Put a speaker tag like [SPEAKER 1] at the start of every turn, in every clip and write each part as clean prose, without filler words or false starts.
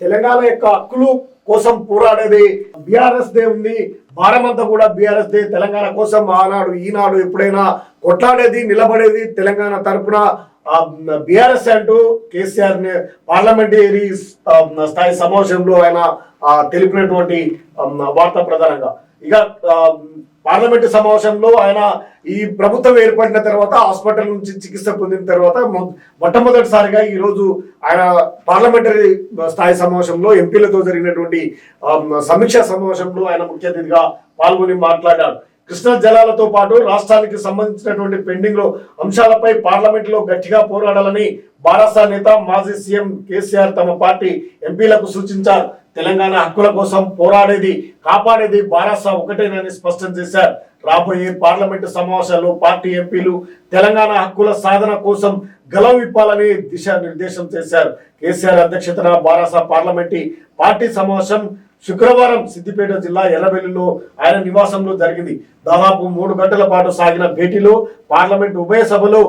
[SPEAKER 1] తెలంగాణ యొక్క హక్కులు కోసం పోరాడేది బీఆర్ఎస్ దే ఉంది. భారమంతా కూడా బీఆర్ఎస్ దే. తెలంగాణ కోసం ఆనాడు ఈనాడు ఎప్పుడైనా కొట్లాడేది నిలబడేది తెలంగాణ తరపున బీఆర్ఎస్ అంటూ కేసీఆర్ పార్లమెంటరీ స్థాయి సమావేశంలో ఆయన తెలిపినటువంటి వార్త ప్రధానంగా. ఇక పార్లమెంటు సమావేశంలో ఆయన ఈ ప్రభుత్వం ఏర్పడిన తర్వాత హాస్పిటల్ నుంచి చికిత్స పొందిన తర్వాత మొట్టమొదటిసారిగా ఈ రోజు ఆయన పార్లమెంటరీ స్థాయి సమావేశంలో ఎంపీలతో జరిగినటువంటి సమీక్షా సమావేశంలో ఆయన ముఖ్య అతిథిగా పాల్గొని మాట్లాడారు. కృష్ణా జలాలతో పాటు రాష్ట్రానికి సంబంధించినటువంటి పెండింగ్ అంశాలపై పార్లమెంట్ లో గట్టిగా పోరాడాలని బారాసా నేత మాజీ సీఎం కేసీఆర్ తమ పార్టీ ఎంపీలకు సూచించారు. తెలంగాణ హక్కుల కోసం పోరాడేది కాపాడేది బారాసా ఒకటేనని స్పష్టం చేశారు. రాబోయే పార్లమెంటు సమావేశాల్లో పార్టీ ఎంపీలు తెలంగాణ హక్కుల సాధన కోసం గలం విప్పాలని దిశానిర్దేశం చేశారు. కేసీఆర్ అధ్యక్షతన బారాసా పార్లమెంటరీ పార్టీ సమావేశం శుక్రవారం సిద్దిపేట జిల్లా ఎర్రబెల్లిలో ఆయన నివాసంలో జరిగింది. దాదాపు 3 గంటల పాటు సాగిన భేటీలో పార్లమెంటు ఉభయ సభలో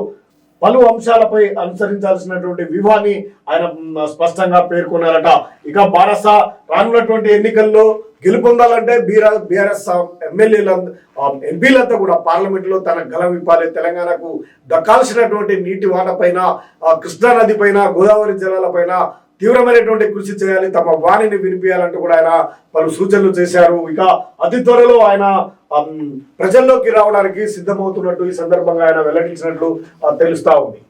[SPEAKER 1] పలు అంశాలపై అనుసరించాల్సినటువంటి వ్యూహాన్ని ఆయన స్పష్టంగా పేర్కొన్నారట. ఇక బారాసా రానున్నటువంటి ఎన్నికల్లో గెలుపొందాలంటే బీఆర్ఎస్ ఎంపీలంతా కూడా పార్లమెంట్ లో తన గలం విప్పాలి. తెలంగాణకు దక్కాల్సినటువంటి నీటి వాట పైన, కృష్ణా నది పైన, గోదావరి జలాల పైన తీవ్రమైనటువంటి కృషి చేయాలి, తమ వాణిని వినిపించాలంటూ కూడా ఆయన పలు సూచనలు చేశారు. ఇక అతి త్వరలో ఆయన ప్రజల్లోకి రావడానికి సిద్ధమవుతున్నట్టు ఈ సందర్భంగా ఆయన వెల్లడించినట్లు తెలుస్తా ఉంది.